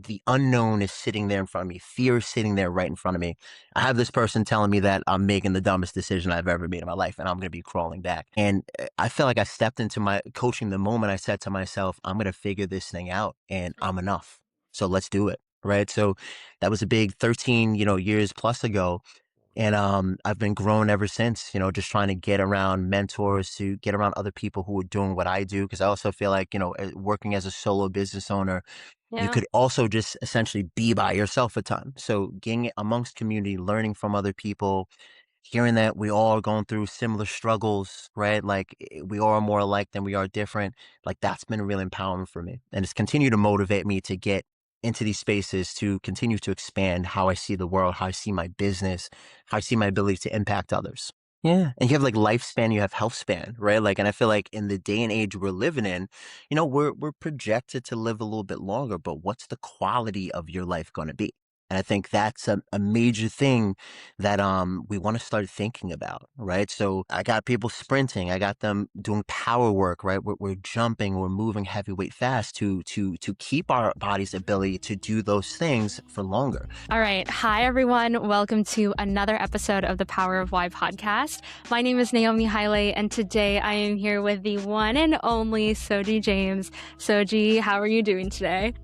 the unknown is sitting there in front of me. Fear is sitting there right in front of me. I have this person telling me that I'm making the dumbest decision I've ever made in my life and I'm going to be crawling back. And I feel like I stepped into my coaching the moment I said to myself, I'm going to figure this thing out and I'm enough. So let's do it. Right. So that was a big 13, years plus ago. And I've been growing ever since, just trying to get around mentors, to get around other people who are doing what I do. Because I also feel like, working as a solo business owner, you Yeah. could also just essentially be by yourself at times. So getting amongst community, learning from other people, hearing that we all are going through similar struggles, right? Like we all are more alike than we are different. Like that's been really empowering for me. And it's continued to motivate me to get into these spaces, to continue to expand how I see the world, how I see my business, how I see my ability to impact others. Yeah. And you have like lifespan, you have health span, right? Like, and I feel like in the day and age we're living in, we're projected to live a little bit longer, but what's the quality of your life going to be? And I think that's a major thing that we want to start thinking about, right? So I got people sprinting, I got them doing power work, right? We're jumping, we're moving heavyweight fast to keep our body's ability to do those things for longer. All right. Hi, everyone. Welcome to another episode of the Power of Why podcast. My name is Naomi Haile, and today I am here with the one and only Soji James. Soji, how are you doing today?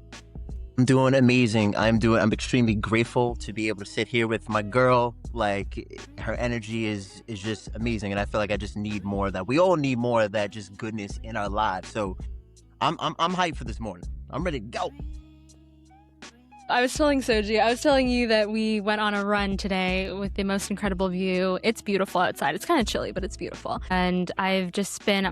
I'm doing amazing. I'm extremely grateful to be able to sit here with my girl. Like her energy is just amazing. And I feel like I just need more of that. We all need more of that just goodness in our lives. So I'm hyped for this morning. I'm ready to go. I was telling you that we went on a run today with the most incredible view. It's beautiful outside. It's kind of chilly, but it's beautiful. And I'm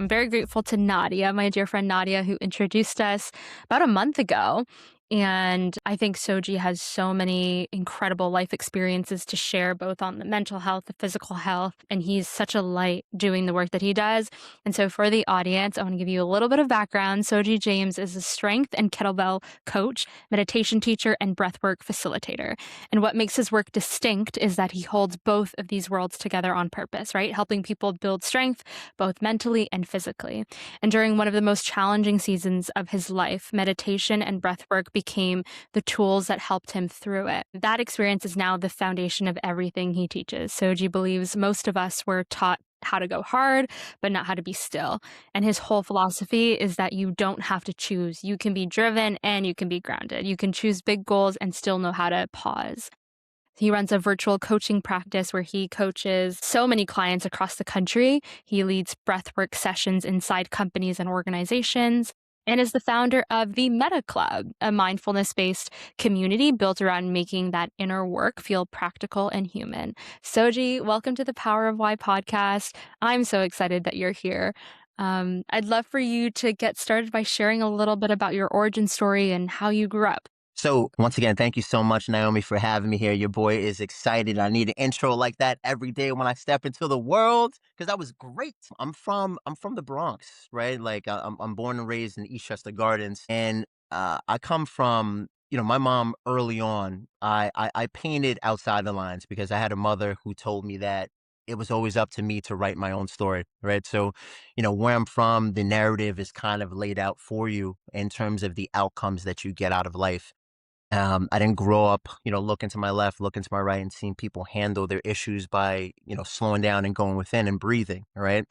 very grateful to Nadia, my dear friend Nadia, who introduced us about a month ago. And I think Soji has so many incredible life experiences to share, both on the mental health, the physical health, and he's such a light doing the work that he does. And so for the audience, I want to give you a little bit of background. Soji James is a strength and kettlebell coach, meditation teacher, and breathwork facilitator. And what makes his work distinct is that he holds both of these worlds together on purpose, right? Helping people build strength, both mentally and physically. And during one of the most challenging seasons of his life, meditation and breathwork became the tools that helped him through it. That experience is now the foundation of everything he teaches. Soji believes most of us were taught how to go hard, but not how to be still. And his whole philosophy is that you don't have to choose. You can be driven and you can be grounded. You can choose big goals and still know how to pause. He runs a virtual coaching practice where he coaches so many clients across the country. He leads breathwork sessions inside companies and organizations, and is the founder of the Metta Club, a mindfulness-based community built around making that inner work feel practical and human. Soji, welcome to the Power of Why podcast. I'm so excited that you're here. I'd love for you to get started by sharing a little bit about your origin story and how you grew up. So once again, thank you so much, Naomi, for having me here. Your boy is excited. I need an intro like that every day when I step into the world because that was great. I'm from the Bronx, right? Like I'm born and raised in Eastchester Gardens, and I come from my mom early on. I painted outside the lines because I had a mother who told me that it was always up to me to write my own story, right? So where I'm from, the narrative is kind of laid out for you in terms of the outcomes that you get out of life. I didn't grow up, looking to my left, looking to my right, and seeing people handle their issues by, slowing down and going within and breathing, right?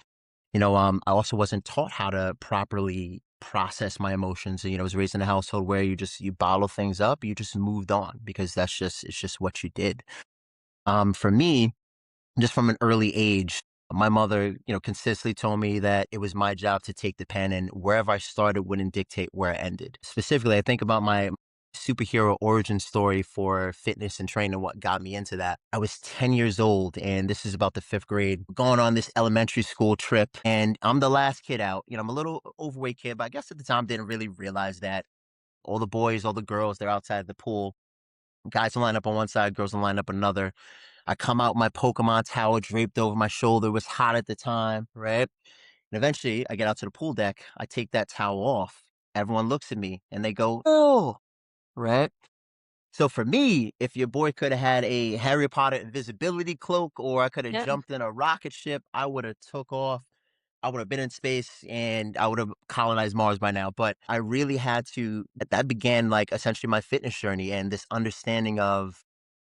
I also wasn't taught how to properly process my emotions. I was raised in a household where you bottle things up, you just moved on because it's just what you did. For me, just from an early age, my mother, consistently told me that it was my job to take the pen and wherever I started wouldn't dictate where I ended. Specifically, I think about my superhero origin story for fitness and training, what got me into that. I was 10 years old and this is about the fifth grade, going on this elementary school trip. And I'm the last kid out. I'm a little overweight kid, but I guess at the time didn't really realize that all the boys, all the girls, they're outside the pool. Guys will line up on one side, girls will line up another. I come out with my Pokemon towel draped over my shoulder. It was hot at the time, right? And eventually I get out to the pool deck. I take that towel off. Everyone looks at me and they go, "Oh," right? So for me, if your boy could have had a Harry Potter invisibility cloak or I could have Yeah. jumped in a rocket ship, I would have took off. I would have been in space and I would have colonized Mars by now. But I really had to, that began like essentially my fitness journey and this understanding of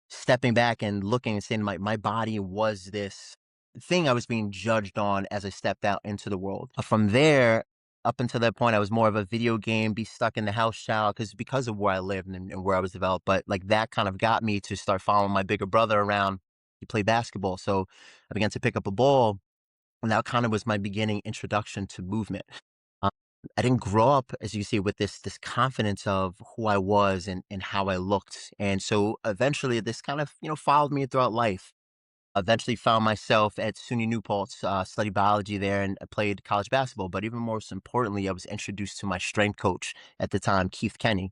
stepping back and looking and saying my body was this thing I was being judged on as I stepped out into the world. From there, up until that point, I was more of a video game, be stuck in the house child because of where I lived and where I was developed. But like that kind of got me to start following my bigger brother around. He played basketball. So I began to pick up a ball. And that kind of was my beginning introduction to movement. Um, I didn't grow up, as you see, with this confidence of who I was and how I looked. And so eventually this kind of, followed me throughout life. Eventually found myself at SUNY New Paltz, studied biology there and I played college basketball. But even more so importantly, I was introduced to my strength coach at the time, Keith Kenny.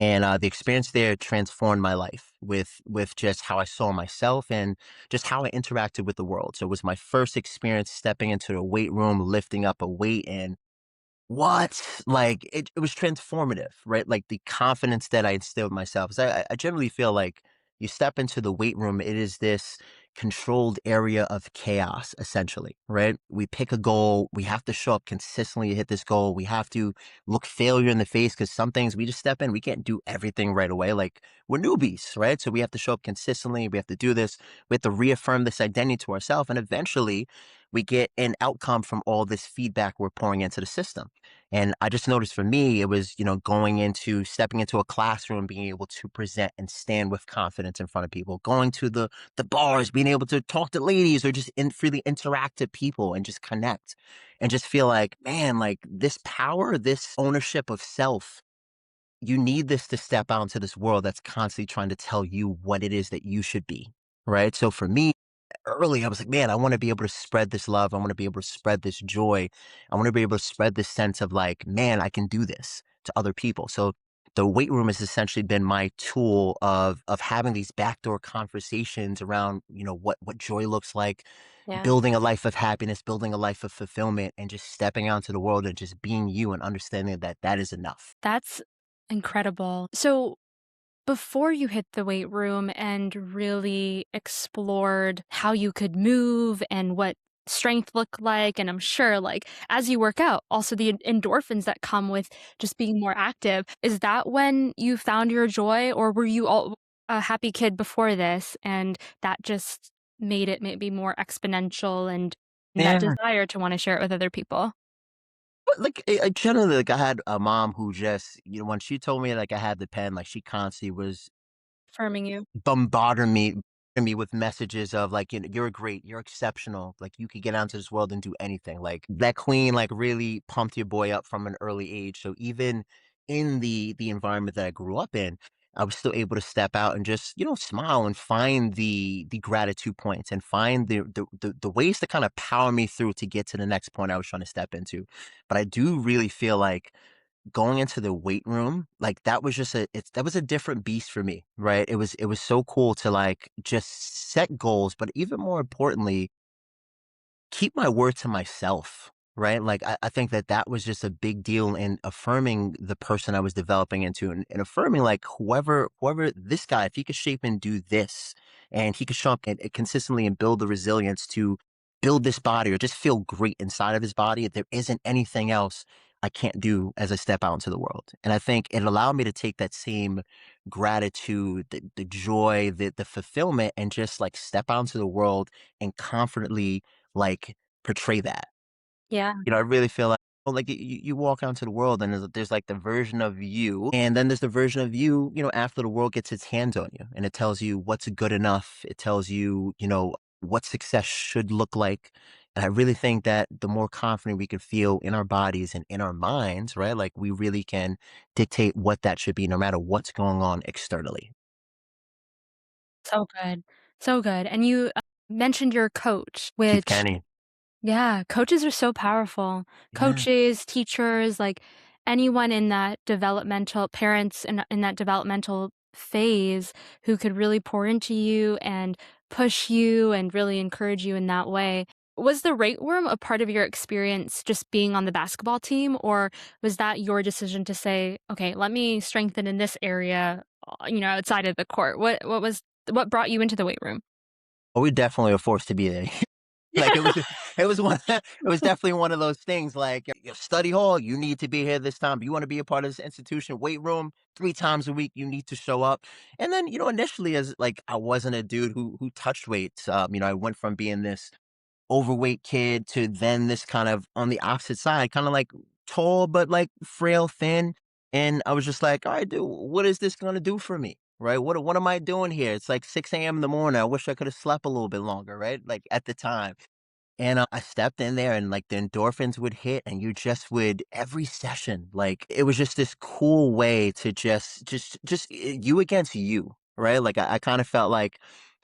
And the experience there transformed my life with just how I saw myself and just how I interacted with the world. So it was my first experience stepping into the weight room, lifting up a weight, and what? Like, it was transformative, right? Like, the confidence that I instilled in myself 'cause I generally feel like you step into the weight room, it is this controlled area of chaos, essentially, right? We pick a goal, we have to show up consistently to hit this goal, we have to look failure in the face because some things we just step in, we can't do everything right away, like, we're newbies, right? So we have to show up consistently, we have to do this, we have to reaffirm this identity to ourselves, and eventually, we get an outcome from all this feedback we're pouring into the system. And I just noticed for me, it was, stepping into a classroom, being able to present and stand with confidence in front of people, going to the bars, being able to talk to ladies or just freely interact with people and just connect and just feel like, man, like this power, this ownership of self, you need this to step out into this world that's constantly trying to tell you what it is that you should be. Right. So for me, early, I was like, man, I want to be able to spread this love. I want to be able to spread this joy. I want to be able to spread this sense of like, man, I can do this to other people. So the weight room has essentially been my tool of having these backdoor conversations around, what joy looks like, Yeah. building a life of happiness, building a life of fulfillment, and just stepping out into the world and just being you and understanding that that is enough. That's incredible. So, before you hit the weight room and really explored how you could move and what strength looked like, and I'm sure, like, as you work out, also the endorphins that come with just being more active, is that when you found your joy, or were you all a happy kid before this, and that just made it maybe more exponential and that Yeah. desire to wanna share it with other people? But, like, generally, like, I had a mom who just, when she told me, like, I had the pen, like, she constantly was Affirming you? bombarding me with messages of like, "You're great, you're exceptional, like, you could get out into this world and do anything." Like, that queen, like, really pumped your boy up from an early age, so even in the environment that I grew up in, I was still able to step out and just, smile and find the gratitude points and find the ways to kinda power me through to get to the next point I was trying to step into. But I do really feel like going into the weight room, like, that was just that was a different beast for me, right? It was so cool to, like, just set goals, but even more importantly, keep my word to myself, right? Like, I think that that was just a big deal in affirming the person I was developing into and affirming, like, whoever this guy, if he could shape and do this, and he could show up and consistently and build the resilience to build this body or just feel great inside of his body, there isn't anything else I can't do as I step out into the world. And I think it allowed me to take that same gratitude, the joy, the fulfillment, and just like step out into the world and confidently like, portray that. Yeah. I really feel like like, you walk out into the world and there's, like, the version of you, and then there's the version of you, after the world gets its hands on you, and it tells you what's good enough. It tells you, what success should look like, and I really think that the more confident we can feel in our bodies and in our minds, right, like, we really can dictate what that should be no matter what's going on externally. So good. So good. And you, mentioned your coach, Keith which Kenny. yeah, coaches are so powerful. Yeah. Coaches, teachers, like, anyone in that developmental parents in that developmental phase who could really pour into you and push you and really encourage you in that way. Was the rate worm a part of your experience just being on the basketball team, or was that your decision to say, "Okay, let me strengthen in this area, outside of the court?" What brought you into the weight room? Oh, we definitely are forced to be there. Like it was one it was definitely one of those things like your study hall, you need to be here this time. You want to be a part of this institution, weight room, 3 times a week, you need to show up. And then, initially as like I wasn't a dude who touched weights. I went from being this overweight kid to then this kind of on the opposite side, kind of like tall but like frail, thin. And I was just like, all right, dude, what is this gonna do for me? Right? What am I doing here? It's like 6 a.m. in the morning. I wish I could have slept a little bit longer, right? Like at the time. And, I stepped in there and, like, the endorphins would hit and you just would every session, like, it was just this cool way to you against you, right? Like, I kinda felt like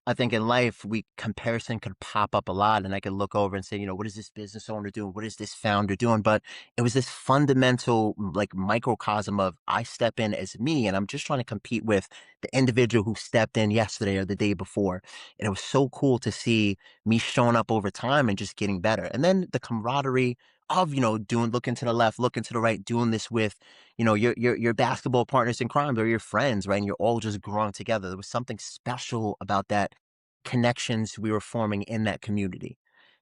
I think in life, comparison could pop up a lot, and I could look over and say, "What is this business owner doing? What is this founder doing?" But it was this fundamental, like, microcosm of I step in as me, and I'm just trying to compete with the individual who stepped in yesterday or the day before, and it was so cool to see me showing up over time and just getting better. And then the camaraderie of, doing looking to the left, looking to the right, doing this with, your basketball partners in crime or your friends, right? And you're all just growing together. There was something special about that connections we were forming in that community.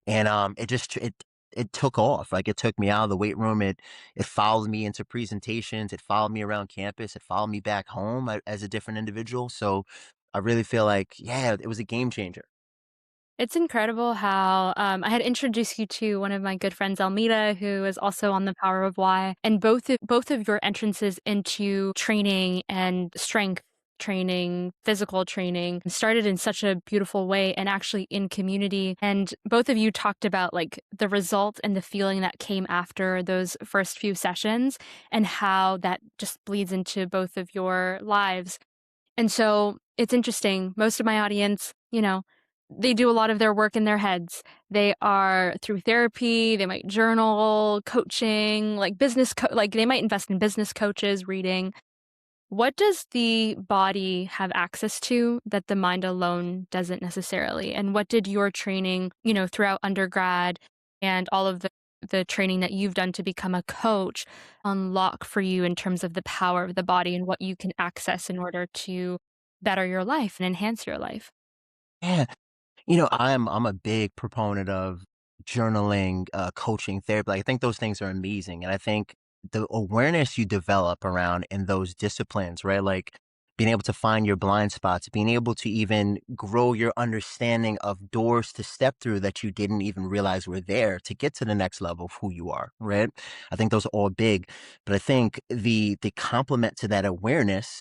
And it took off. Like it took me out of the weight room. It followed me into presentations. It followed me around campus. It followed me back home as a different individual. So I really feel like, yeah, it was a game changer. It's incredible how I had introduced you to one of my good friends, Almeda, who is also on the Power of Why, and both of your entrances into training and strength training, physical training started in such a beautiful way and actually in community. And both of you talked about like the result and the feeling that came after those first few sessions and how that just bleeds into both of your lives. And so it's interesting. Most of my audience, they do a lot of their work in their heads. They are through therapy, they might journal, coaching, like like they might invest in business coaches, reading. What does the body have access to that the mind alone doesn't necessarily? And what did your training, throughout undergrad and all of the training that you've done to become a coach unlock for you in terms of the power of the body and what you can access in order to better your life and enhance your life? Yeah. I'm a big proponent of journaling, coaching, therapy. Like, I think those things are amazing, and I think the awareness you develop around in those disciplines, right? Like being able to find your blind spots, being able to even grow your understanding of doors to step through that you didn't even realize were there to get to the next level of who you are, right? I think those are all big, but I think the complement to that awareness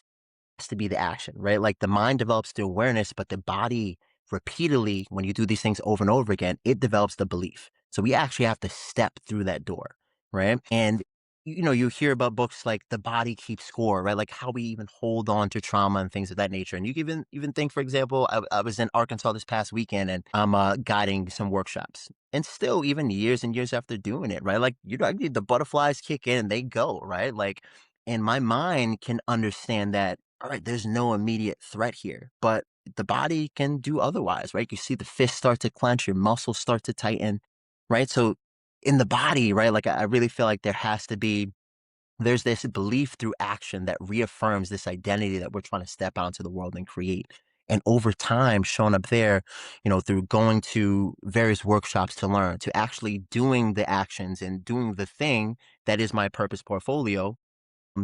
has to be the action, right? Like the mind develops the awareness, but the body repeatedly, when you do these things over and over again, it develops the belief. So we actually have to step through that door, right? And you hear about books like The Body Keeps Score, right? Like how we even hold on to trauma and things of that nature. And you can even think, for example, I was in Arkansas this past weekend, and I'm guiding some workshops. And still, even years and years after doing it, right? Like the butterflies kick in and they go, right? Like, and my mind can understand that all right, there's no immediate threat here, but the body can do otherwise, right? You see the fist start to clench, your muscles start to tighten, right? So in the body, right, like I really feel like there's this belief through action that reaffirms this identity that we're trying to step out into the world and create. And over time, showing up there, through going to various workshops to learn, to actually doing the actions and doing the thing that is my purpose portfolio,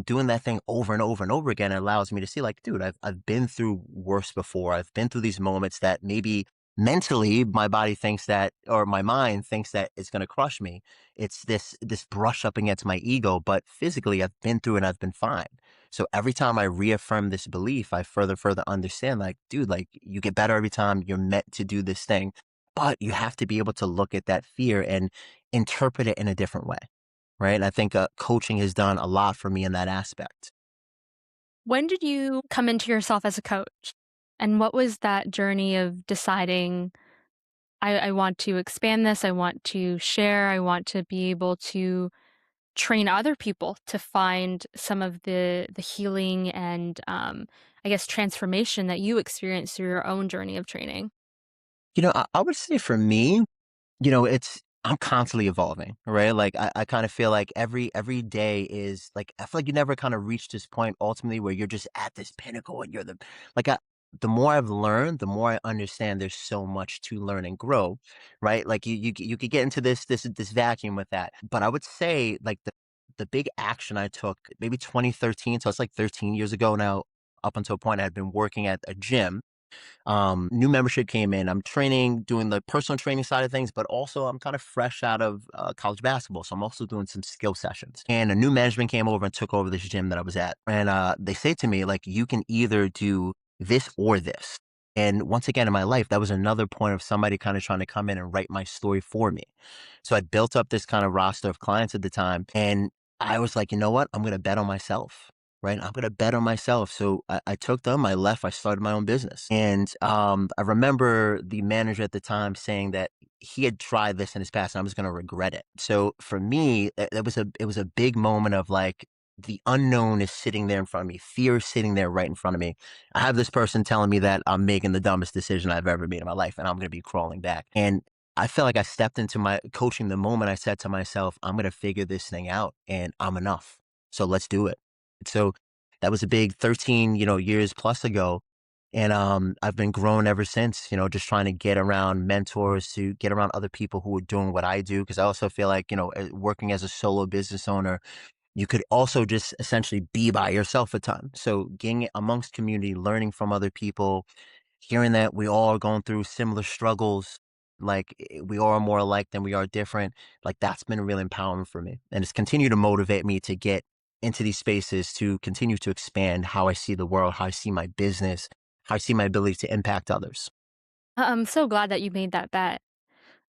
doing that thing over and over and over again, it allows me to see like, dude, I've been through worse before. I've been through these moments that maybe mentally my body thinks that or my mind thinks that it's gonna crush me. It's this brush up against my ego, but physically I've been through and I've been fine. So every time I reaffirm this belief, I further understand like, dude, like you get better every time you're meant to do this thing. But you have to be able to look at that fear and interpret it in a different way. Right? And I think, coaching has done a lot for me in that aspect. When did you come into yourself as a coach? And what was that journey of deciding, I want to expand this, I want to share, I want to be able to train other people to find some of the healing and, I guess, transformation that you experienced through your own journey of training? I would say for me, it's I'm constantly evolving, right? Like I kind of feel like every day is like I feel like you never kind of reach this point ultimately where you're just at this pinnacle and you're the like the more I've learned, the more I understand there's so much to learn and grow, right? Like you could get into this vacuum with that. But I would say like the big action I took maybe 2013, so it's like 13 years ago now. Up until a point, I had been working at a gym. New membership came in. I'm training, doing the personal training side of things, but also I'm kind of fresh out of college basketball. So I'm also doing some skill sessions. And a new management came over and took over this gym that I was at. And they say to me, like, you can either do this or this. And once again in my life, that was another point of somebody kind of trying to come in and write my story for me. So I built up this kind of roster of clients at the time. And I was like, you know what? I'm going to bet on myself. Right. I'm going to bet on myself. So I took them, I left, I started my own business. And I remember the manager at the time saying that he had tried this in his past and I was going to regret it. So for me, it was a big moment of like, the unknown is sitting there in front of me. Fear is sitting there right in front of me. I have this person telling me that I'm making the dumbest decision I've ever made in my life and I'm going to be crawling back. And I feel like I stepped into my coaching the moment I said to myself, I'm going to figure this thing out and I'm enough. So let's do it. So that was a big 13, years plus ago. And I've been growing ever since, just trying to get around mentors, to get around other people who are doing what I do. Cause I also feel like, working as a solo business owner, you could also just essentially be by yourself a ton. So getting amongst community, learning from other people, hearing that we all are going through similar struggles, like we all are more alike than we are different, like that's been really empowering for me. And it's continued to motivate me to get into these spaces to continue to expand how I see the world, how I see my business, how I see my ability to impact others. I'm so glad that you made that bet.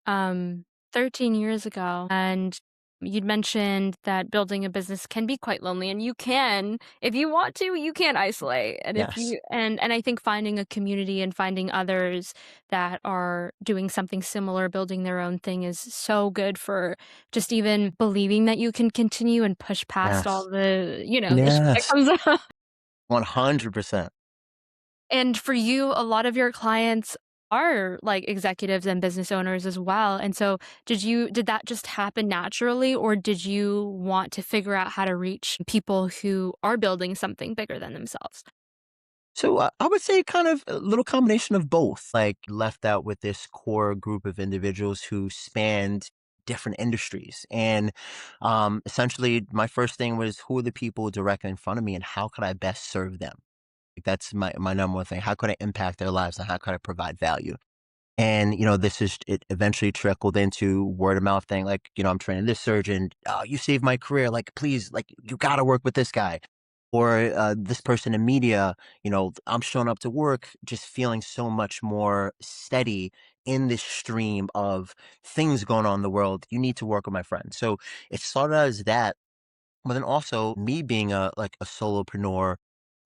um, 13 years ago, and you'd mentioned that building a business can be quite lonely, and you can, if you want to, you can isolate. And if Yes. you and I think finding a community and finding others that are doing something similar, building their own thing is so good for just even believing that you can continue and push past Yes. all the, the shit that Yes. comes up. 100%. And for you, a lot of your clients are like executives and business owners as well. And so did that just happen naturally, or did you want to figure out how to reach people who are building something bigger than themselves? So I would say kind of a little combination of both, like left out with this core group of individuals who spanned different industries. And essentially, my first thing was who are the people directly in front of me and how could I best serve them? Like, that's my number one thing. How could I impact their lives and how could I provide value? And, this is it eventually trickled into word of mouth thing. Like, I'm training this surgeon. Oh, you saved my career. Like, please, like, you got to work with this guy. Or this person in media, I'm showing up to work just feeling so much more steady in this stream of things going on in the world. You need to work with my friend. So it started as that, but then also me being a solopreneur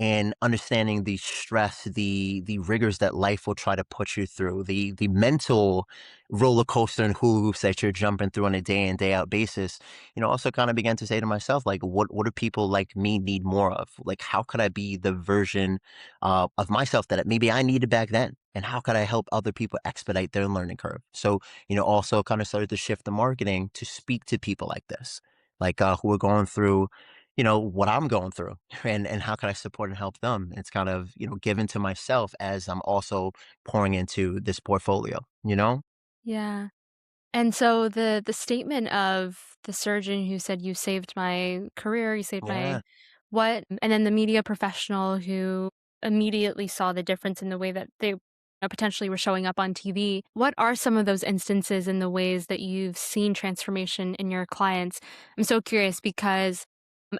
and understanding the stress, the rigors that life will try to put you through, the mental roller coaster and hoops that you're jumping through on a day in, day out basis, also kind of began to say to myself, like, what do people like me need more of? Like, how could I be the version of myself that maybe I needed back then? And how could I help other people expedite their learning curve? So, also kind of started to shift the marketing to speak to people like this, like, who are going through, what I'm going through and how can I support and help them? It's kind of, given to myself as I'm also pouring into this portfolio, you know? Yeah. And so the statement of the surgeon who said, "You saved my career, you saved my" Yeah. what and then the media professional who immediately saw the difference in the way that they potentially were showing up on TV. What are some of those instances in the ways that you've seen transformation in your clients? I'm so curious because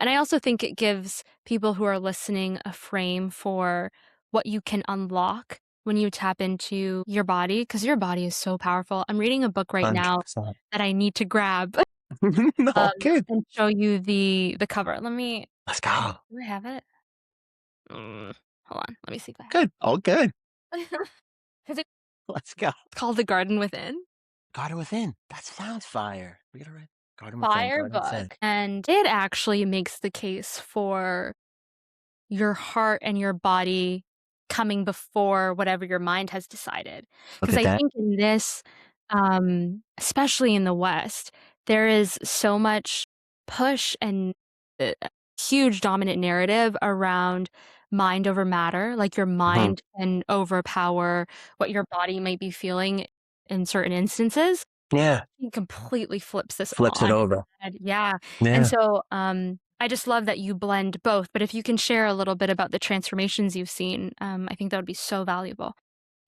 and I also think it gives people who are listening a frame for what you can unlock when you tap into your body, because your body is so powerful. I'm reading a book right now 100%. that I need to grab, No, good. and show you the cover. Let's go. Do I have it? Hold on, let me see if I have Good. All good. it. Is it Let's go. called The Garden Within? Garden Within. That sounds fire. We gotta write Garden Within, Fire Garden Within. book, and it actually makes the case for your heart and your body coming before whatever your mind has decided. Look Because at I that. think in this, especially in the West, there is so much push and a huge dominant narrative around mind over matter, like your Mhm. mind can overpower what your body might be feeling in certain instances. Yeah. He completely flips this Flips it on its over. head. Yeah, and Yeah. so, I just love that you blend both, but if you can share a little bit about the transformations you've seen, I think that would be so valuable.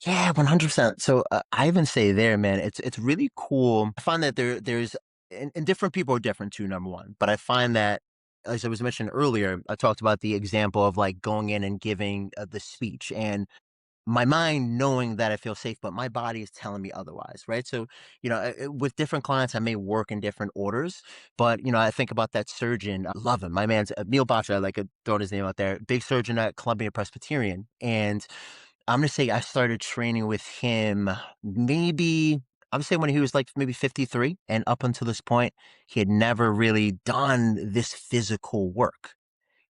Yeah, 100%. So, I even say there, man, it's really cool. I find that there's and different people are different too, number 1, but I find that, as I was mentioning earlier, I talked about the example of, like, going in and giving, the speech, and my mind knowing that I feel safe, but my body is telling me otherwise, right? So, with different clients, I may work in different orders, but I think about that surgeon. I love him. My man's Neil Botcha. I like throwing his name out there. Big surgeon at Columbia Presbyterian, and I'm gonna say I started training with him maybe I would say when he was like maybe 53, and up until this point, he had never really done this physical work.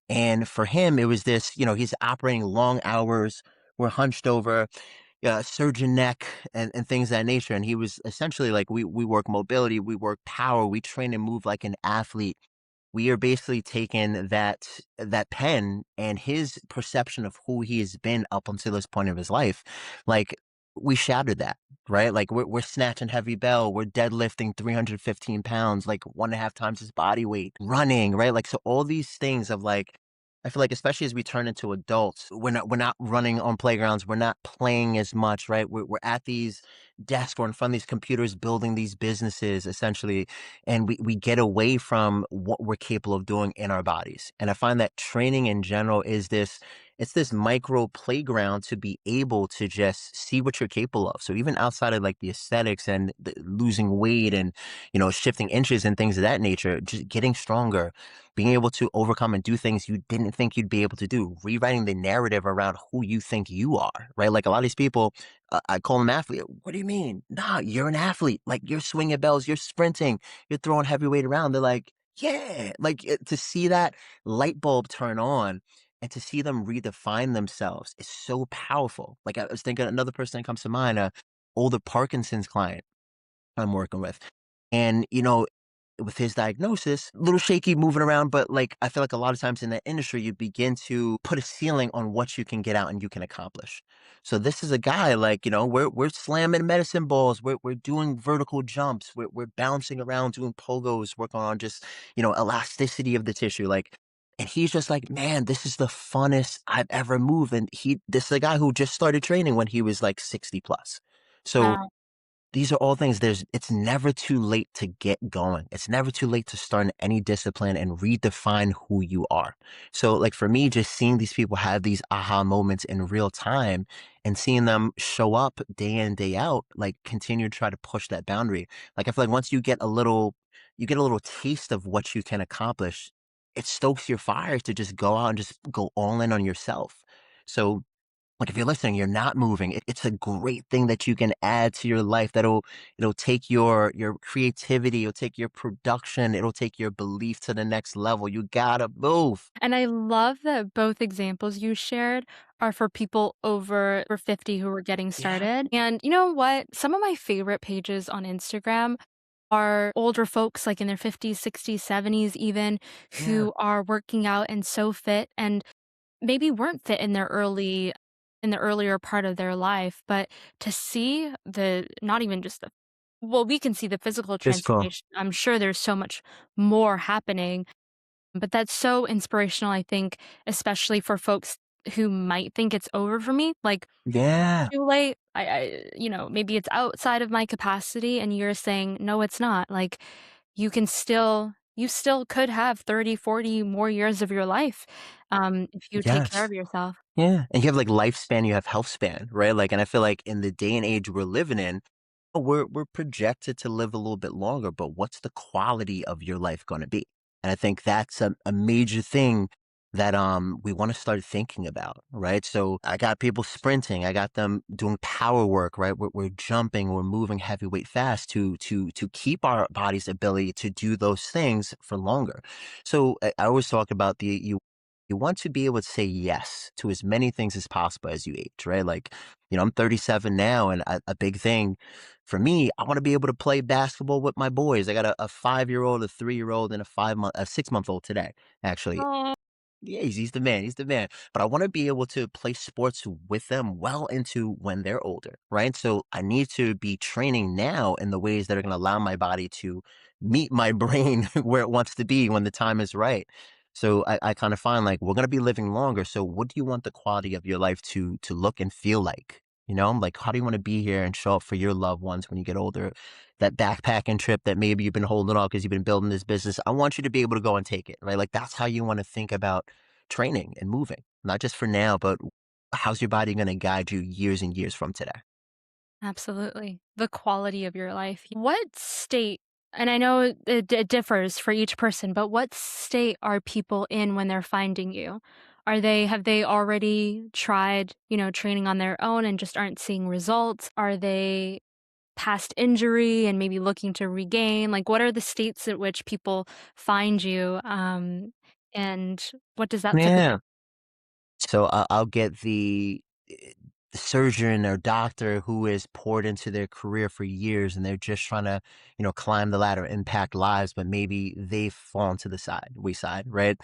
And for him, it was this, he's operating long hours, we're hunched over, surgeon neck and things of that nature. And he was essentially like, we work mobility, we work power, we train and move like an athlete. We are basically taking that pen and his perception of who he has been up until this point of his life, like we shattered that, right? Like we're snatching heavy bell, we're deadlifting 315 pounds, like one and a half times his body weight, running, right? Like so all these things of like I feel like especially as we turn into adults, we're not running on playgrounds, we're not playing as much, right? We're at these desks, we're in front of these computers building these businesses essentially, and we get away from what we're capable of doing in our bodies. And I find that training in general is this micro playground to be able to just see what you're capable of. So even outside of like the aesthetics and the losing weight and shifting inches and things of that nature, just getting stronger, being able to overcome and do things you didn't think you'd be able to do, rewriting the narrative around who you think you are, right? Like a lot of these people, I call them athlete. What do you mean? Nah, you're an athlete. Like you're swinging bells, you're sprinting, you're throwing heavyweight around. They're like, yeah, like to see that light bulb turn on and to see them redefine themselves is so powerful. Like I was thinking another person that comes to mind, a older Parkinson's client I'm working with. And, with his diagnosis, a little shaky moving around, but like I feel like a lot of times in that industry, you begin to put a ceiling on what you can get out and you can accomplish. So this is a guy like, we're slamming medicine balls, we're doing vertical jumps, we're bouncing around doing pogos, working on just, elasticity of the tissue. Like and he's just like, man, this is the funnest I've ever moved. And this is a guy who just started training when he was like 60 plus. So Wow. these are all things it's never too late to get going. It's never too late to start in any discipline and redefine who you are. So like for me, just seeing these people have these aha moments in real time and seeing them show up day in, day out, like continue to try to push that boundary. Like I feel like once you get a little taste of what you can accomplish, it stokes your fire to just go out and just go all in on yourself. So like, if you're listening, you're not moving. It's a great thing that you can add to your life it'll take your creativity, it'll take your production, it'll take your belief to the next level. You gotta move. And I love that both examples you shared are for people over 50 who are getting Yeah, started. And you know what? Some of my favorite pages on Instagram are older folks, like in their 50s, 60s, 70s, even, yeah. who are working out and so fit and maybe weren't fit in the earlier part of their life, but to see the not even just the well, we can see the physical Physical. transformation. I'm sure there's so much more happening, but that's so inspirational, I think, especially for folks who might think it's over for me. Like, Yeah. too late. Maybe it's outside of my capacity, and you're saying, no, it's not. Like, you still could have 30, 40 more years of your life if you take care Yes. of yourself. Yeah, and you have, like, lifespan, you have healthspan, right? Like, and I feel like in the day and age we're living in, we're projected to live a little bit longer, but what's the quality of your life gonna be? And I think that's a major thing that, we wanna start thinking about, right? So, I got people sprinting, I got them doing power work, right? We're jumping, we're moving heavyweight fast to keep our body's ability to do those things for longer. So, I always talk about you want to be able to say yes to as many things as possible as you age, right? Like, I'm 37 now, and a big thing for me, I want to be able to play basketball with my boys. I got a 5-year-old, a 3-year-old, and a 6-month old today, actually. Yeah, he's the man, he's the man. But I wanna be able to play sports with them well into when they're older, right? So I need to be training now in the ways that are gonna allow my body to meet my brain where it wants to be when the time is right. So I kind of find like we're gonna be living longer. So what do you want the quality of your life to look and feel like? You know, like how do you want to be here and show up for your loved ones when you get older? That backpacking trip that maybe you've been holding off because you've been building this business. I want you to be able to go and take it, right? Like that's how you want to think about training and moving, not just for now, but how's your body going to guide you years and years from today? Absolutely. The quality of your life. What state, and I know it differs for each person, but what state are people in when they're finding you? Have they already tried, training on their own and just aren't seeing results? Are they past injury and maybe looking to regain? Like, what are the states at which people find you? And what does that typically? Yeah. So I'll get the surgeon or doctor who is poured into their career for years and they're just trying to, climb the ladder, impact lives, but maybe they've fallen to the wayside, right?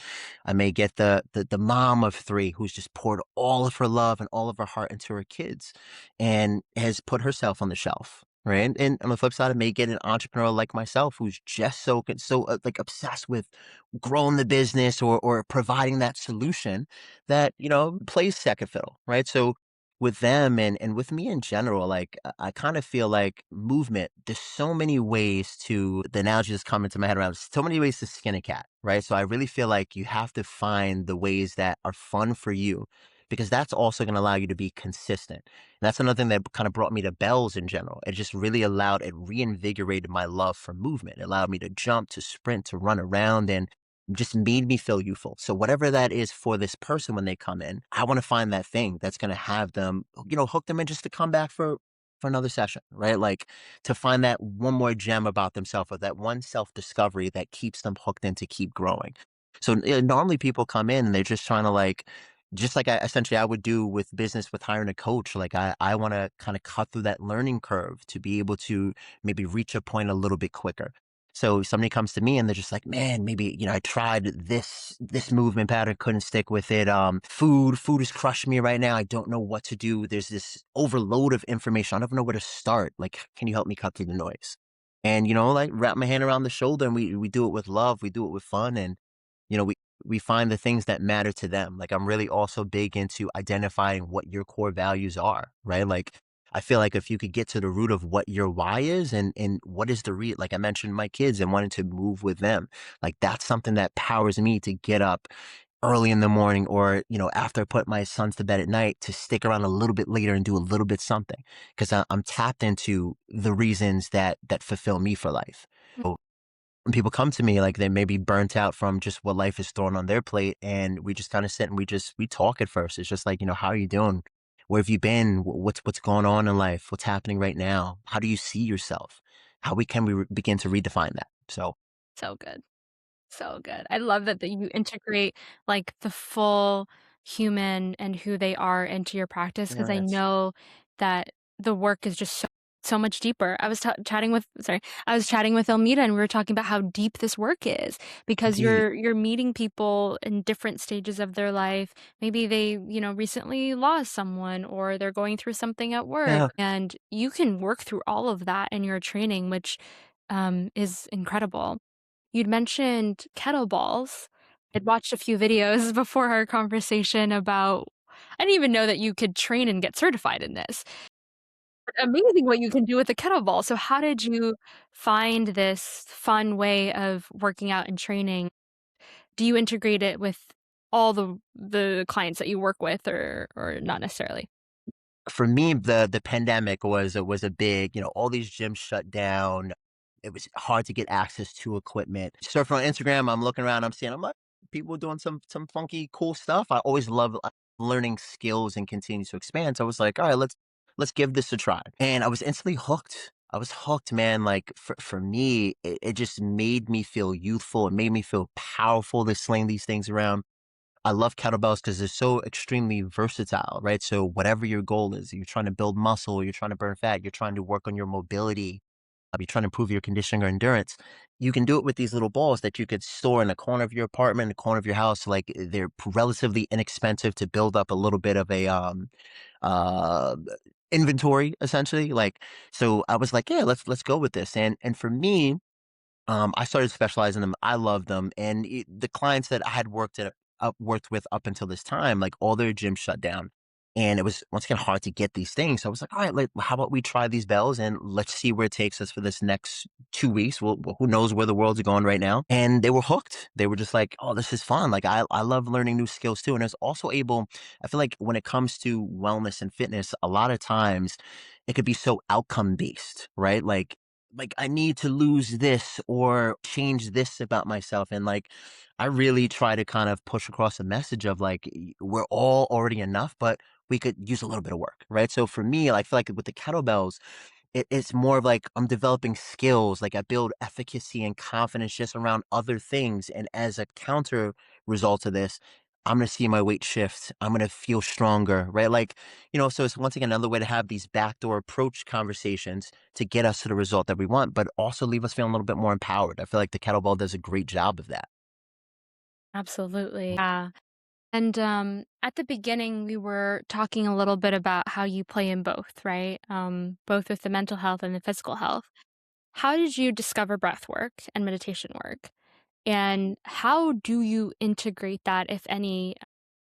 I may get the mom of three who's just poured all of her love and all of her heart into her kids and has put herself on the shelf. Right. And on the flip side, I may get an entrepreneur like myself who's just so like obsessed with growing the business or providing that solution that, plays second fiddle, right? So with them and with me in general, like I kind of feel like movement, there's so many ways to the analogy that's coming to my head around so many ways to skin a cat, right? So I really feel like you have to find the ways that are fun for you because that's also going to allow you to be consistent. And that's another thing that kind of brought me to bells in general. It just really it reinvigorated my love for movement. It allowed me to jump, to sprint, to run around and just made me feel youthful. So whatever that is for this person when they come in, I want to find that thing that's going to have them, hook them in just to come back for another session, right? Like to find that one more gem about themselves or that one self discovery that keeps them hooked in to keep growing. So normally people come in and they're just trying to like, just like I would do with business with hiring a coach. Like I want to kind of cut through that learning curve to be able to maybe reach a point a little bit quicker. So somebody comes to me and they're just like, man, maybe, I tried this movement pattern, couldn't stick with it. Food is crushing me right now. I don't know what to do. There's this overload of information. I don't know where to start. Like, can you help me cut through the noise? And, like wrap my hand around the shoulder and we do it with love. We do it with fun. And, we find the things that matter to them. Like I'm really also big into identifying what your core values are, right? Like I feel like if you could get to the root of what your why is and what is the like I mentioned my kids and wanting to move with them, like that's something that powers me to get up early in the morning or, after I put my sons to bed at night to stick around a little bit later and do a little bit something because I'm tapped into the reasons that fulfill me for life. So when people come to me, like they may be burnt out from just what life is throwing on their plate, and we just kind of sit and we talk at first. It's just like, how are you doing? Where have you been? What's going on in life? What's happening right now? How do you see yourself? How can we begin to redefine that? So So good. So good. I love that you integrate, like, the full human and who they are into your practice because I yes, know that the work is just so much deeper. I was chatting with Elmita, and we were talking about how deep this work is because deep. you're meeting people in different stages of their life. Maybe they, recently lost someone or they're going through something at work, Yeah. and you can work through all of that in your training, which, is incredible. You'd mentioned kettlebells. I'd watched a few videos before our conversation about I didn't even know that you could train and get certified in this. Amazing what you can do with a kettlebell. So how did you find this fun way of working out and training? Do you integrate it with all the clients that you work with or not necessarily? For me, the pandemic was a big, all these gyms shut down. It was hard to get access to equipment. Surfing on Instagram, I'm looking around, I'm like, people doing some funky, cool stuff. I always love learning skills and continue to expand. So I was like, all right, let's give this a try. And I was instantly hooked. I was hooked, man. Like for me, it just made me feel youthful. It made me feel powerful to sling these things around. I love kettlebells because they're so extremely versatile, right? So whatever your goal is, you're trying to build muscle, you're trying to burn fat, you're trying to work on your mobility. you're trying to improve your conditioning or endurance, you can do it with these little balls that you could store in the corner of your apartment, in the corner of your house. Like they're relatively inexpensive to build up a little bit of a uh inventory essentially. Like so I was like, yeah, let's go with this. And for me, I started specializing in them. I love them, and the clients that I had worked with up until this time, like all their gyms shut down, and it was once again hard to get these things. So I was like, all right, like, how about we try these bells and let's see where it takes us for this next 2 weeks. Well, who knows where the world's going right now? And they were hooked. They were just like, oh, this is fun. Like I love learning new skills too, and it's also able. I feel like when it comes to wellness and fitness, a lot of times it could be so outcome based, right? Like I need to lose this or change this about myself. And like I really try to kind of push across a message of like we're all already enough, but we could use a little bit of work, right? So for me, I feel like with the kettlebells, it's more of like I'm developing skills, like I build efficacy and confidence just around other things. And as a counter result of this, I'm gonna see my weight shift. I'm gonna feel stronger, right? Like, so it's once again another way to have these backdoor approach conversations to get us to the result that we want, but also leave us feeling a little bit more empowered. I feel like the kettlebell does a great job of that. Absolutely. Yeah. And at the beginning, we were talking a little bit about how you play in both, right? Both with the mental health and the physical health. How did you discover breath work and meditation work? And how do you integrate that, if any,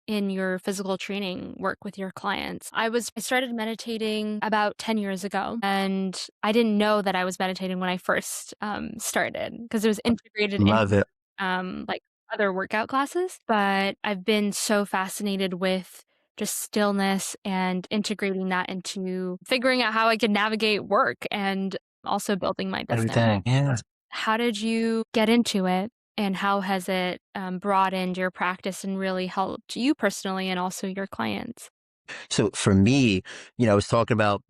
in your physical training work with your clients? I started meditating about 10 years ago, and I didn't know that I was meditating when I first started because it was integrated in Love it. like other workout classes. But I've been so fascinated with just stillness and integrating that into figuring out how I can navigate work and also building my business. Everything. Yeah. How did you get into it, and how has it broadened your practice and really helped you personally and also your clients? So for me, I was talking about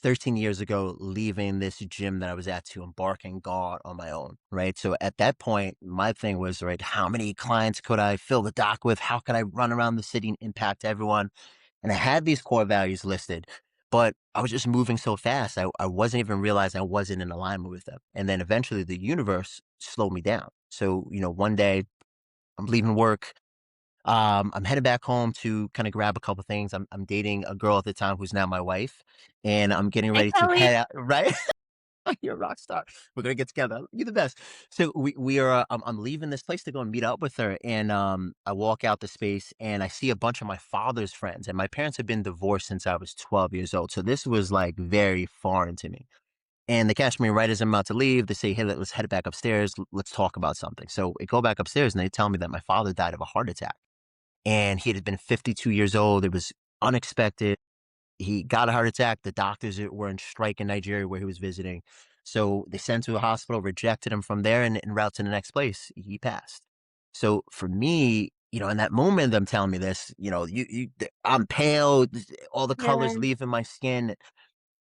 13 years ago, leaving this gym that I was at to embark and go out on my own, right? So at that point, my thing was, right, how many clients could I fill the dock with? How could I run around the city and impact everyone? And I had these core values listed, but I was just moving so fast. I wasn't even realizing I wasn't in alignment with them. And then eventually the universe slowed me down. So, one day I'm leaving work. I'm headed back home to kind of grab a couple things. I'm dating a girl at the time who's now my wife, and I'm getting Hey, ready to Kelly. head out. Right, you're a rock star. We're gonna get together. You're the best. So we are. I'm leaving this place to go and meet up with her, and I walk out the space and I see a bunch of my father's friends, and my parents have been divorced since I was 12 years old. So this was like very foreign to me. And they catch me right as I'm about to leave. They say, "Hey, let's head back upstairs. Let's talk about something." So we go back upstairs, and they tell me that my father died of a heart attack, and he had been 52 years old. It was unexpected. He got a heart attack. The doctors were in strike in Nigeria where he was visiting. So they sent him to a hospital, rejected him from there, and en route to the next place, he passed. So for me, in that moment, them telling me this, I'm pale, all the colors Yeah. leaving my skin.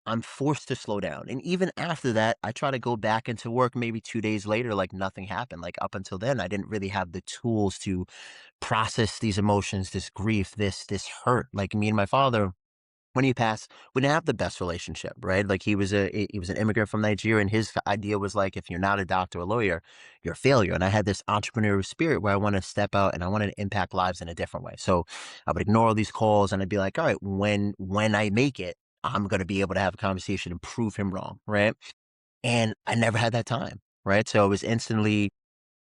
I'm forced to slow down. And even after that, I try to go back into work maybe 2 days later, like nothing happened. Like up until then, I didn't really have the tools to process these emotions, this grief, this hurt. Like me and my father, when he passed, we didn't have the best relationship, right? Like he was an immigrant from Nigeria, and his idea was like, if you're not a doctor or lawyer, you're a failure. And I had this entrepreneurial spirit where I want to step out and I wanted to impact lives in a different way. So I would ignore all these calls and I'd be like, all right, when I make it, I'm gonna be able to have a conversation and prove him wrong, right? And I never had that time, right? So it was instantly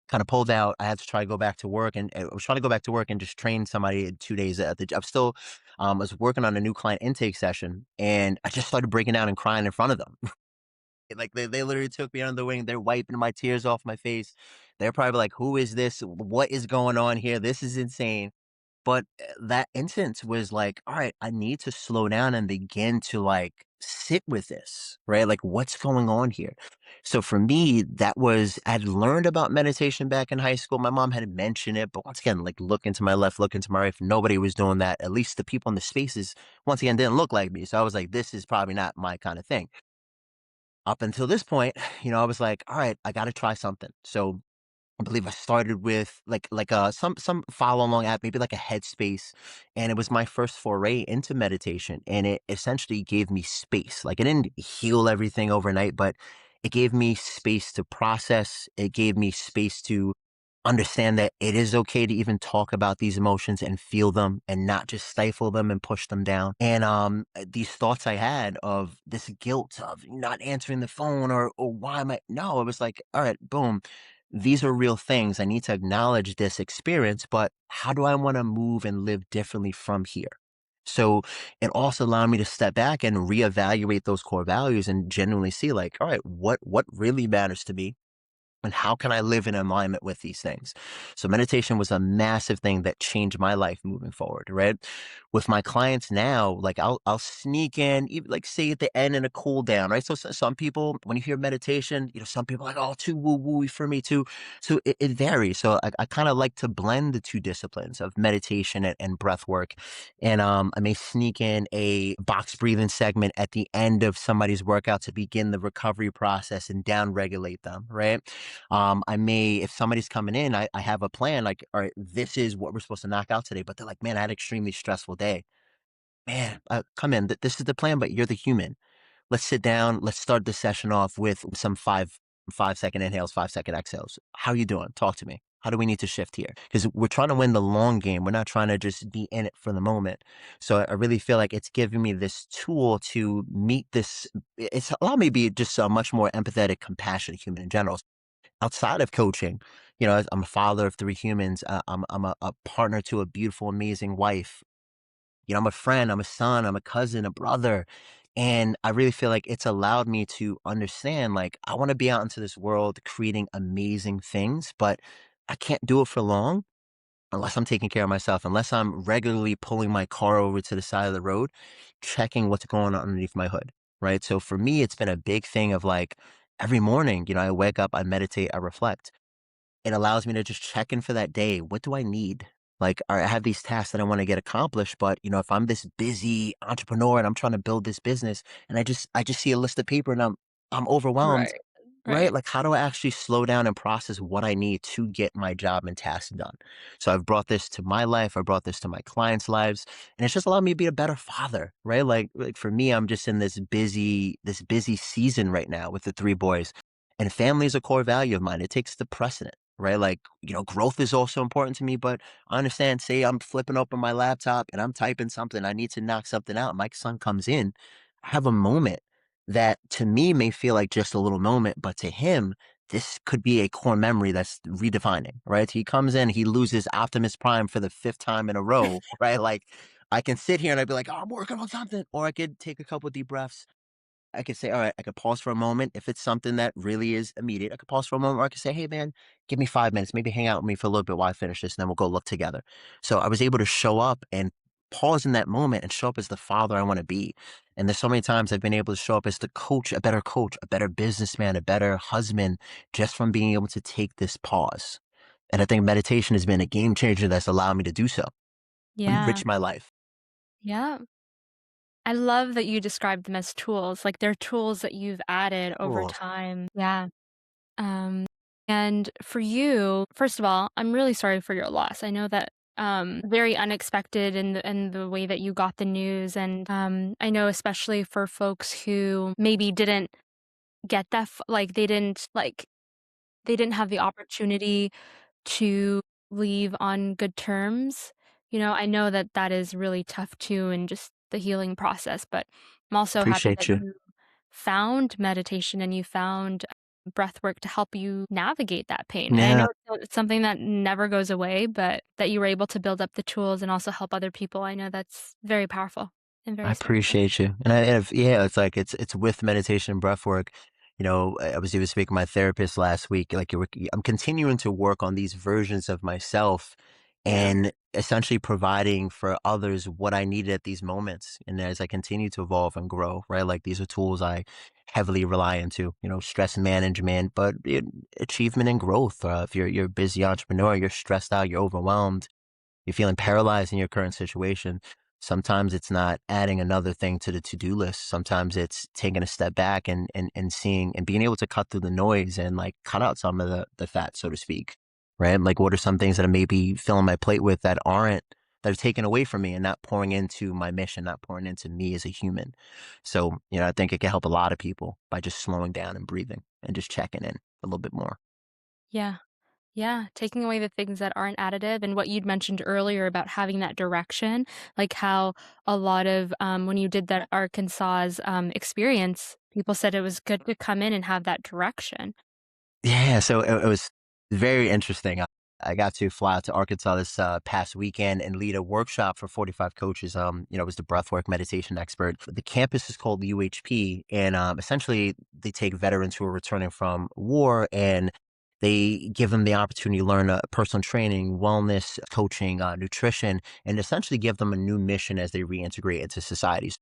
kind of pulled out. I had to try to go back to work, and I was trying to go back to work and just train somebody in 2 days at the. I'm still, was working on a new client intake session, and I just started breaking down and crying in front of them. Like they literally took me under the wing. They're wiping my tears off my face. They're probably like, "Who is this? What is going on here? This is insane." But, that instance was like, "All right, I need to slow down and begin to, like, sit with this," right? Like, "What's going on here?" So for me, that was I'd learned about meditation back in high school. My mom had mentioned it, but once again, like, look into my left, look into my right, nobody was doing that. At least the people in the spaces, once again, didn't look like me. So I was like, "This is probably not my kinda thing." Up until this point, I was like, "All right, I gotta try something." So I believe I started with some follow along app, maybe like a Headspace, and it was my first foray into meditation, and it essentially gave me space. Like it didn't heal everything overnight, but It gave me space to process. It gave me space to understand that it is okay to even talk about these emotions and feel them and not just stifle them and push them down. And these thoughts I had of this guilt of not answering the phone or why am I no, it was like, all right, boom. These are real things. I need to acknowledge this experience, but how do I want to move and live differently from here? So it also allowed me to step back and reevaluate those core values and genuinely see like, all right, what really matters to me? And how can I live in alignment with these things? So meditation was a massive thing that changed my life moving forward, right? With my clients now, like I'll sneak in, even like say at the end in a cool down, right? So, some people, when you hear meditation, some people are like, oh, too woo woo for me too. So it varies. So I kind of like to blend the two disciplines of meditation and breath work. And I may sneak in a box breathing segment at the end of somebody's workout to begin the recovery process and down regulate them, right? I may, if somebody's coming in, I have a plan like, all right, this is what we're supposed to knock out today. But they're like, man, I had an extremely stressful day. Man, come in. This is the plan, but you're the human. Let's sit down. Let's start the session off with some 5 second inhales, 5 second exhales. How are you doing? Talk to me. How do we need to shift here? Because we're trying to win the long game. We're not trying to just be in it for the moment. So I really feel like it's giving me this tool to meet this. It's allowed me to be just a much more empathetic, compassionate human in general outside of coaching. I'm a father of three humans. I'm a partner to a beautiful, amazing wife. I'm a friend, I'm a son, I'm a cousin, a brother. And I really feel like it's allowed me to understand, like, I want to be out into this world creating amazing things, but I can't do it for long unless I'm taking care of myself, unless I'm regularly pulling my car over to the side of the road, checking what's going on underneath my hood. Right. So for me, it's been a big thing of like every morning, I wake up, I meditate, I reflect. It allows me to just check in for that day. What do I need? Like, all right, I have these tasks that I want to get accomplished, but if I'm this busy entrepreneur and I'm trying to build this business and I just see a list of paper and I'm overwhelmed, Right. right? Right. Like, how do I actually slow down and process what I need to get my job and tasks done? So I've brought this to my life. I brought this to my clients' lives, and it's just allowed me to be a better father, right? Like for me, I'm just in this busy season right now with the three boys, and family is a core value of mine. It takes the precedent. Right. Like, growth is also important to me, but I understand, say I'm flipping open my laptop and I'm typing something. I need to knock something out. My son comes in. I have a moment that to me may feel like just a little moment, but to him, this could be a core memory that's redefining, right? He comes in, he loses Optimus Prime for the fifth time in a row, right? Like I can sit here and I'd be like, oh, I'm working on something, or I could take a couple deep breaths. I could say, all right, I could pause for a moment. If it's something that really is immediate, I could pause for a moment, or I could say, hey, man, give me 5 minutes, maybe hang out with me for a little bit while I finish this, and then we'll go look together. So I was able to show up and pause in that moment and show up as the father I want to be. And there's so many times I've been able to show up as the coach, a better businessman, a better husband, just from being able to take this pause. And I think meditation has been a game changer that's allowed me to do so, Yeah. enrich my life. Yeah. I love that you described them as tools. Like they're tools that you've added over Cool. time. Yeah. Um, and for you, first of all, I'm really sorry for your loss. I know that very unexpected in the way that you got the news, and I know especially for folks who maybe didn't get that, like they didn't have the opportunity to leave on good terms. I know that that is really tough too, and just the healing process. But I'm also happy Appreciate that you. you found meditation and you found breath work to help you navigate that pain. And I know Yeah. it's something that never goes away, but that you were able to build up the tools and also help other people. I know that's very powerful and I very special. appreciate you. Yeah, it's like it's with meditation and breath work. I was even speaking to my therapist last week. Like I'm continuing to work on these versions of myself Yeah. and essentially providing for others what I needed at these moments. And as I continue to evolve and grow, right? Like these are tools I heavily rely into, stress management, but achievement and growth. If you're a busy entrepreneur, you're stressed out, you're overwhelmed, you're feeling paralyzed in your current situation. Sometimes it's not adding another thing to the to-do list. Sometimes it's taking a step back and seeing and being able to cut through the noise and like cut out some of the fat, so to speak. Right. Like what are some things that I may be filling my plate with that aren't that are taken away from me and not pouring into my mission, not pouring into me as a human. So, I think it can help a lot of people by just slowing down and breathing and just checking in a little bit more. Yeah. Yeah, taking away the things that aren't additive and what you'd mentioned earlier about having that direction, like how a lot of when you did that Arkansas's experience, people said it was good to come in and have that direction. Yeah, so it was very interesting. I got to fly out to Arkansas this past weekend and lead a workshop for 45 coaches. I was the breathwork meditation expert. The campus is called UHP, and essentially they take veterans who are returning from war and they give them the opportunity to learn personal training, wellness, coaching, nutrition, and essentially give them a new mission as they reintegrate into society.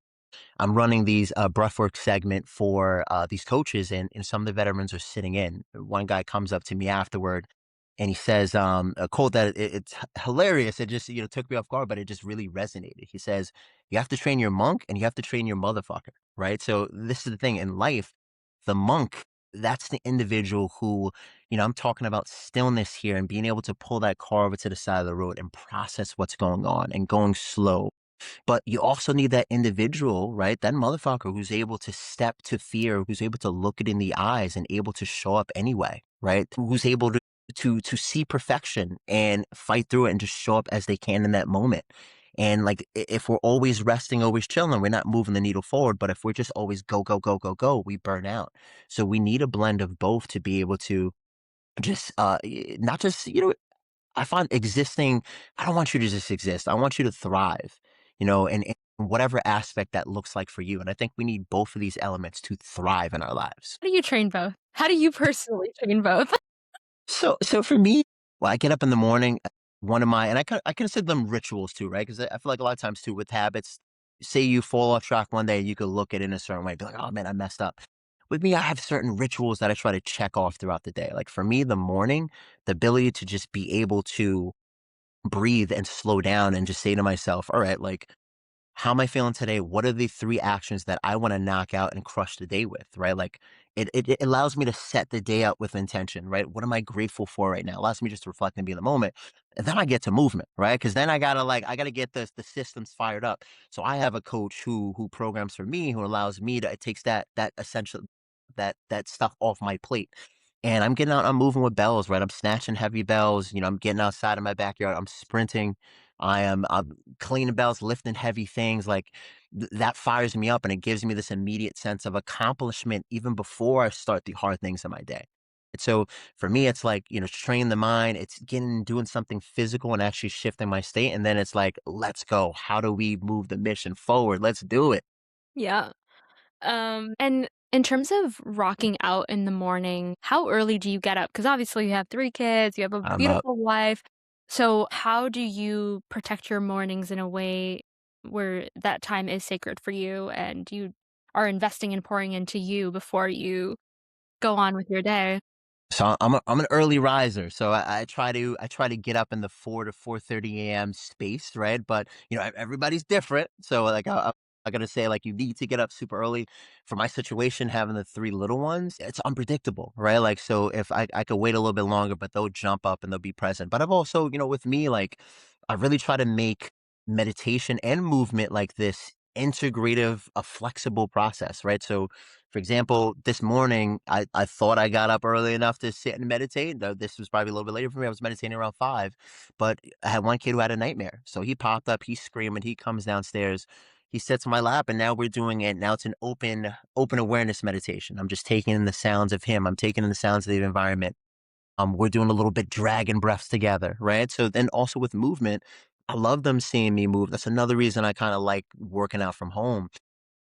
I'm running these breathwork segment for these coaches, and some of the veterans are sitting in. One guy comes up to me afterward, and he says a quote that it's hilarious. It just took me off guard, but it just really resonated. He says, "You have to train your monk, and you have to train your motherfucker." Right. So this is the thing in life. The monk. That's the individual who, I'm talking about stillness here and being able to pull that car over to the side of the road and process what's going on and going slow, but you also need that individual, right? That motherfucker who's able to step to fear, who's able to look it in the eyes and able to show up anyway, right? Who's able to see perfection and fight through it and just show up as they can in that moment. And like if we're always resting, always chilling, we're not moving the needle forward. But if we're just always go, go, go, go, go, we burn out. So we need a blend of both to be able to just not just I find existing, I don't want you to just exist. I want you to thrive, in whatever aspect that looks like for you. And I think we need both of these elements to thrive in our lives. How do you train both? How do you personally train both? So for me, well, I get up in the morning. One of my, and I consider them rituals too, right? Because I feel like a lot of times too with habits, say you fall off track one day, you could look at it in a certain way, be like, oh man, I messed up. With me, I have certain rituals that I try to check off throughout the day. Like for me, the morning, the ability to just be able to breathe and slow down and just say to myself, all right, like, how am I feeling today? What are the three actions that I want to knock out and crush the day with, right? Like, it allows me to set the day up with intention, right? What am I grateful for right now? It allows me just to reflect and be in the moment. And then I get to movement, right? Because then I gotta get the systems fired up. So I have a coach who programs for me, who allows me to, it takes that essential that stuff off my plate. And I'm getting out, I'm moving with bells, right? I'm snatching heavy bells, I'm getting outside of my backyard, I'm sprinting, I'm cleaning bells, lifting heavy things, like that fires me up and it gives me this immediate sense of accomplishment even before I start the hard things of my day. And so for me, it's like, train the mind, it's doing something physical and actually shifting my state. And then it's like, let's go. How do we move the mission forward? Let's do it. Yeah. And in terms of rocking out in the morning, how early do you get up? Because obviously you have 3 kids, you have a I'm up. beautiful wife. So how do you protect your mornings in a way where that time is sacred for you and you are investing and pouring into you before you go on with your day? So I'm an early riser. So I try to get up in the 4 to 4:30 a.m. space, right? But everybody's different. So like I gotta say, like you need to get up super early. For my situation, having the three little ones, it's unpredictable, right? Like so if I could wait a little bit longer, but they'll jump up and they'll be present. But I've also, with me, like I really try to make meditation and movement like this integrative, a flexible process, right? So for example, this morning, I thought I got up early enough to sit and meditate, though this was probably a little bit later for me. I was meditating around 5, but I had one kid who had a nightmare. So he popped up, he's screaming, he comes downstairs, he sits on my lap, and now we're doing it. Now it's an open awareness meditation. I'm just taking in the sounds of him. I'm taking in the sounds of the environment. We're doing a little bit dragon breaths together, right? So then also with movement, I love them seeing me move. That's another reason I kind of like working out from home.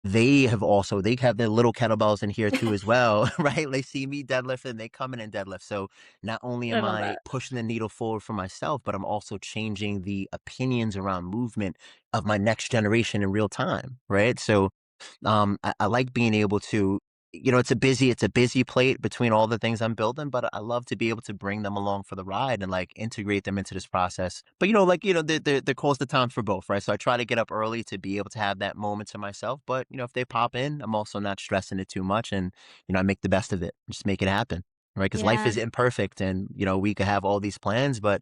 They have their little kettlebells in here too as well, right? They see me deadlift and they come in and deadlift. So not only I am love I that. pushing the needle forward for myself, but I'm also changing the opinions around movement of my next generation in real time, right? So I like being able to, it's a busy plate between all the things I'm building, but I love to be able to bring them along for the ride and like integrate them into this process. But there calls the times for both, right? So I try to get up early to be able to have that moment to myself. But if they pop in, I'm also not stressing it too much, and I make the best of it, just make it happen, right? Because life Yeah. is imperfect, and we could have all these plans, but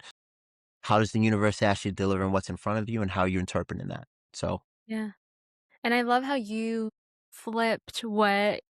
how does the universe actually deliver what's in front of you and how you're interpreting that. So Yeah. And I love how you flipped what.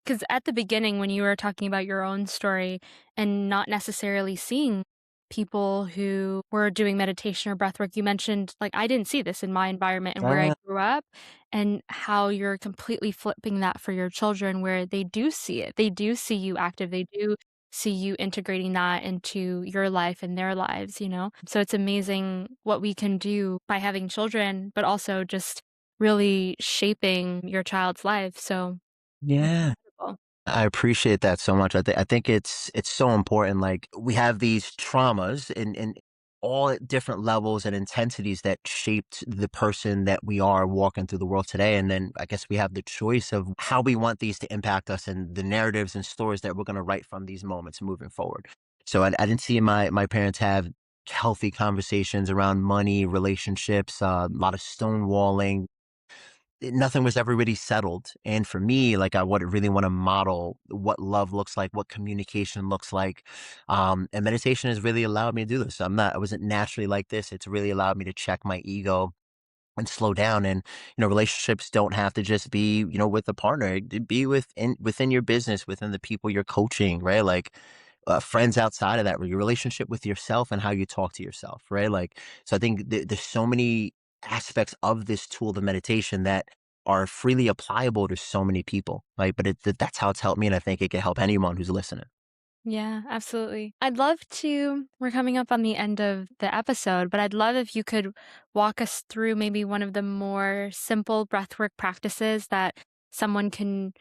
Because at the beginning, when you were talking about your own story and not necessarily seeing people who were doing meditation or breath work, you mentioned, like, I didn't see this in my environment and where I yeah, grew up, and how you're completely flipping that for your children, where they do see it. They do see you active. They do see you integrating that into your life and their lives, you know? So it's amazing what we can do by having children, but also just really shaping your child's life. So that's yeah. incredible. I appreciate that so much. I think it's so important. Like we have these traumas in all at different levels and intensities that shaped the person that we are walking through the world today. And then I guess we have the choice of how we want these to impact us and the narratives and stories that we're going to write from these moments moving forward. So I didn't see my parents have healthy conversations around money, relationships, a lot of stonewalling, nothing was ever really settled. And for me, like I would really want to model what love looks like, what communication looks like. And meditation has really allowed me to do this. I wasn't naturally like this. It's really allowed me to check my ego and slow down. And relationships don't have to just be with a partner. It could be within your business, within the people you're coaching, right? Like friends outside of that, your relationship with yourself and how you talk to yourself, right? Like, so I think there's so many aspects of this tool, the meditation, that are freely applicable to so many people, right? But that's how it's helped me, and I think it can help anyone who's listening. Yeah, absolutely. We're coming up on the end of the episode, but I'd love if you could walk us through maybe one of the more simple breathwork practices that someone can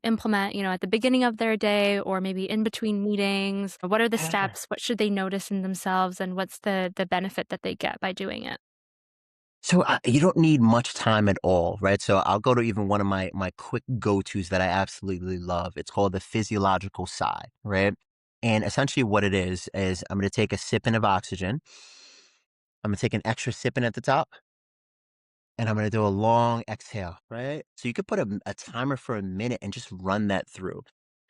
implement, at the beginning of their day or maybe in between meetings. What are the Yeah. steps? What should they notice in themselves? And what's the benefit that they get by doing it? So you don't need much time at all, right? So I'll go to even one of my quick go-tos that I absolutely love. It's called the physiological sigh, right? And essentially what it is I'm going to take a sip in of oxygen. I'm going to take an extra sip in at the top, and I'm going to do a long exhale, right? So you could put a timer for a minute and just run that through.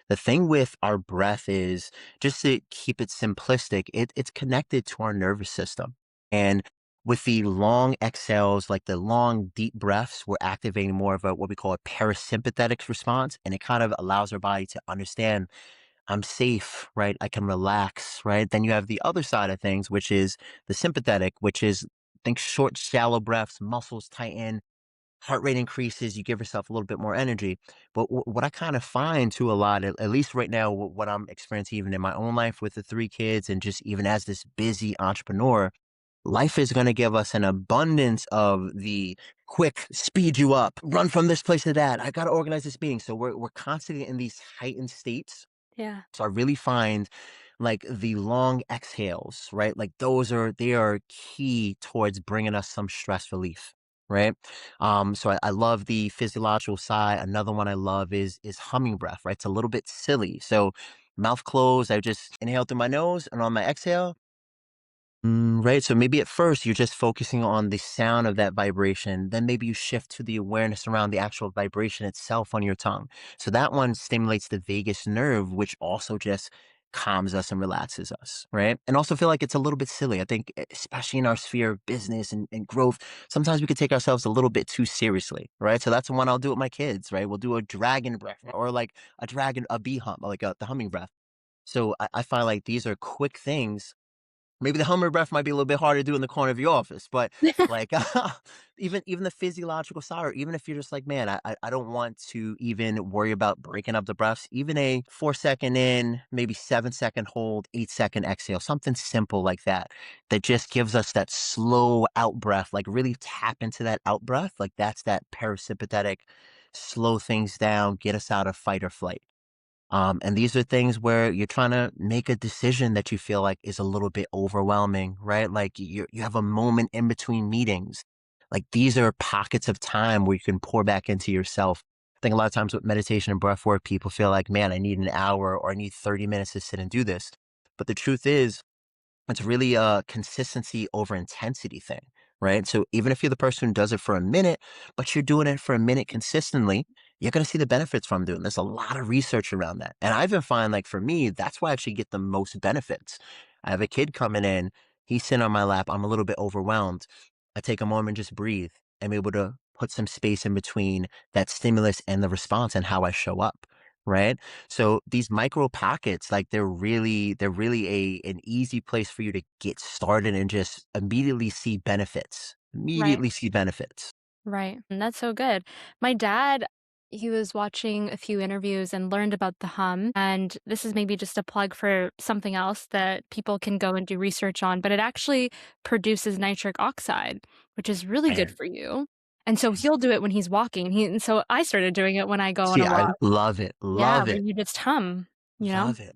The thing with our breath is, just to keep it simplistic, it's connected to our nervous system. And with the long exhales, like the long deep breaths, we're activating more of a what we call a parasympathetic response. And it kind of allows our body to understand I'm safe, right? I can relax, right? Then you have the other side of things, which is the sympathetic, which is think short, shallow breaths, muscles tighten, heart rate increases, you give yourself a little bit more energy. But what I kind of find too a lot, at least right now, what I'm experiencing even in my own life with the three kids, and just even as this busy entrepreneur, life is going to give us an abundance of the quick speed you up, run from this place to that. I got to organize this meeting. So we're constantly in these heightened states. Yeah. So I really find like the long exhales, right? Like they are key towards bringing us some stress relief, right? So I love the physiological side. Another one I love is humming breath, right? It's a little bit silly. So mouth closed, I just inhale through my nose, and on my exhale, right. So maybe at first you're just focusing on the sound of that vibration. Then maybe you shift to the awareness around the actual vibration itself on your tongue. So that one stimulates the vagus nerve, which also just calms us and relaxes us. Right. And also feel like it's a little bit silly. I think, especially in our sphere of business and growth, sometimes we could take ourselves a little bit too seriously. Right. So that's the one I'll do with my kids. Right. We'll do a dragon breath, or like a bee hum, like the humming breath. So I find like these are quick things. Maybe the Hummer breath might be a little bit harder to do in the corner of your office, but like even the physiological side, or even if you're just like, man, I don't want to even worry about breaking up the breaths. Even a 4 second in, maybe 7 second hold, 8 second exhale, something simple like that, that just gives us that slow out breath. Like really tap into that out breath. Like that's that parasympathetic, slow things down, get us out of fight or flight. And these are things where you're trying to make a decision that you feel like is a little bit overwhelming, right? Like you have a moment in between meetings. Like these are pockets of time where you can pour back into yourself. I think a lot of times with meditation and breath work, people feel like, man, I need an hour or I need 30 minutes to sit and do this. But the truth is, it's really a consistency over intensity thing, right? So even if you're the person who does it for a minute, but you're doing it for a minute consistently, you're going to see the benefits from doing. There's a lot of research around that. And I even find like for me, that's why I actually get the most benefits. I have a kid coming in. He's sitting on my lap. I'm a little bit overwhelmed. I take a moment, just breathe. I'm able to put some space in between that stimulus and the response and how I show up. Right. So these micro pockets, like they're really an easy place for you to get started and just immediately see benefits. Right. Immediately see benefits. Right. And that's so good. My dad, he was watching a few interviews and learned about the hum. And this is maybe just a plug for something else that people can go and do research on, but it actually produces nitric oxide, which is really good Man. for you. And so Yes. he'll do it when he's walking. And so I started doing it when I go on See, a I walk. love it. Yeah, Love where it. you just hum, you know? Love it.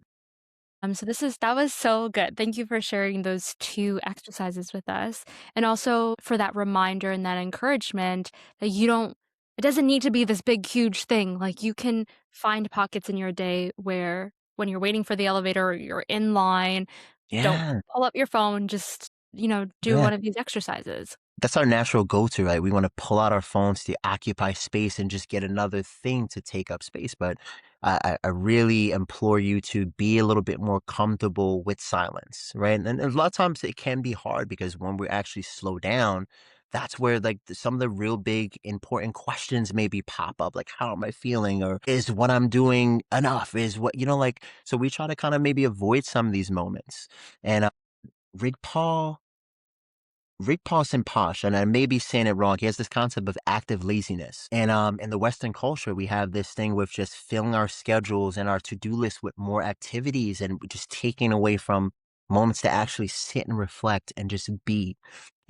So that was so good. Thank you for sharing those 2 exercises with us, and also for that reminder and that encouragement that it doesn't need to be this big, huge thing. Like, you can find pockets in your day where when you're waiting for the elevator or you're in line, don't Yeah. pull up your phone, just, do Yeah. one of these exercises. That's our natural go-to, right? We want to pull out our phones to occupy space and just get another thing to take up space. But I really implore you to be a little bit more comfortable with silence, right? And a lot of times it can be hard because when we actually slow down, that's where like some of the real big important questions maybe pop up, like how am I feeling, or is what I'm doing enough? Is what like. So we try to kind of maybe avoid some of these moments. And Rig Paul Rick Posh, and I may be saying it wrong. He has this concept of active laziness. And in the Western culture, we have this thing with just filling our schedules and our to-do list with more activities and just taking away from moments to actually sit and reflect and just be.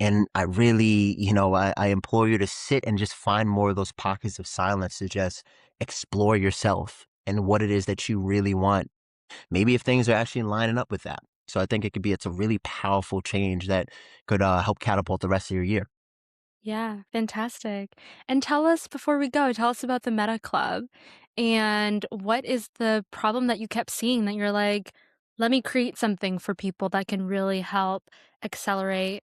And I really, I implore you to sit and just find more of those pockets of silence to just explore yourself and what it is that you really want. Maybe if things are actually lining up with that. So I think it's a really powerful change that could help catapult the rest of your year. Yeah, fantastic. And tell us about the Metta Club and what is the problem that you kept seeing that you're like, let me create something for people that can really help accelerate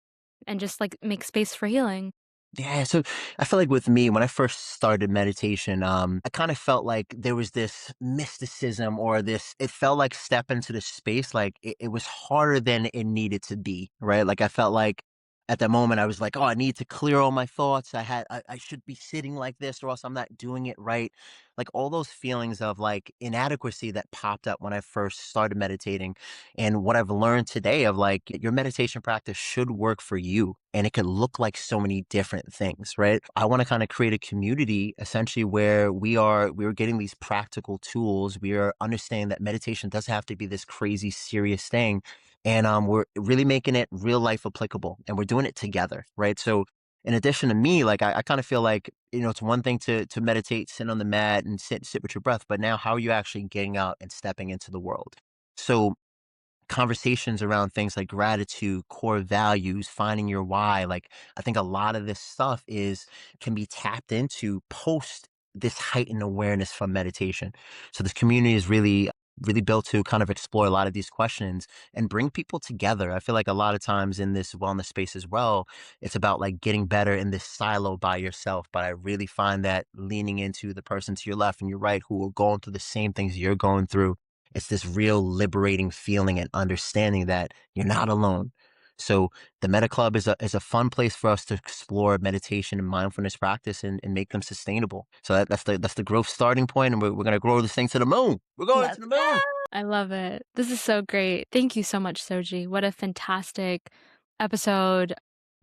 and just like make space for healing. Yeah, so I feel like with me, when I first started meditation, I kind of felt like there was this mysticism or it felt like step into the space, like it was harder than it needed to be, right? Like I felt like at that moment I was like, oh, I need to clear all my thoughts. I should be sitting like this or else I'm not doing it right. Like all those feelings of like inadequacy that popped up when I first started meditating. And what I've learned today of like your meditation practice should work for you and it could look like so many different things, right? I want to kind of create a community essentially where we're getting these practical tools. We are understanding that meditation doesn't have to be this crazy serious thing. And we're really making it real life applicable and we're doing it together, right? So in addition to me, like I kind of feel like, it's one thing to meditate, sit on the mat and sit with your breath, but now how are you actually getting out and stepping into the world? So conversations around things like gratitude, core values, finding your why. Like I think a lot of this stuff can be tapped into post this heightened awareness from meditation. So this community is really built to kind of explore a lot of these questions and bring people together. I feel like a lot of times in this wellness space as well, it's about like getting better in this silo by yourself. But I really find that leaning into the person to your left and your right who are going through the same things you're going through, it's this real liberating feeling and understanding that you're not alone. So the Meta Club is a fun place for us to explore meditation and mindfulness practice and make them sustainable. So that's the growth starting point, and we're gonna grow this thing to the moon. We're going to Let's the go. moon. I love it. This is so great. Thank you so much, Soji. What a fantastic episode.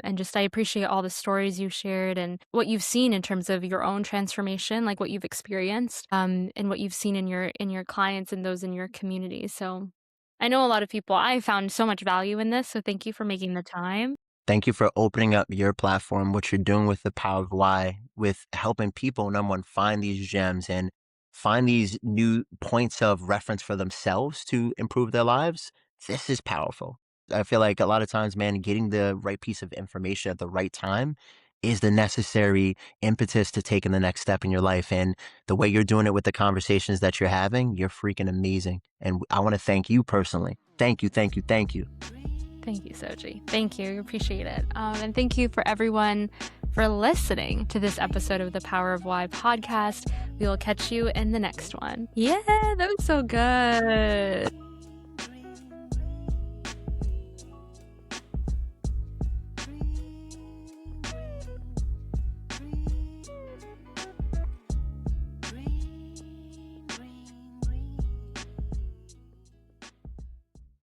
And just I appreciate all the stories you shared and what you've seen in terms of your own transformation, like what you've experienced, and what you've seen in your clients and those in your community. So I know a lot of people. I found so much value in this. So thank you for making the time. Thank you for opening up your platform, what you're doing with the Power of Why, with helping people, number one, find these gems and find these new points of reference for themselves to improve their lives. This is powerful. I feel like a lot of times, man, getting the right piece of information at the right time is the necessary impetus to taking the next step in your life. And the way you're doing it with the conversations that you're having, you're freaking amazing. And I want to thank you personally. Thank you, thank you, thank you. Thank you, Soji. Thank you. Appreciate it. And thank you for everyone for listening to this episode of the Power of Why podcast. We will catch you in the next one. Yeah, that was so good.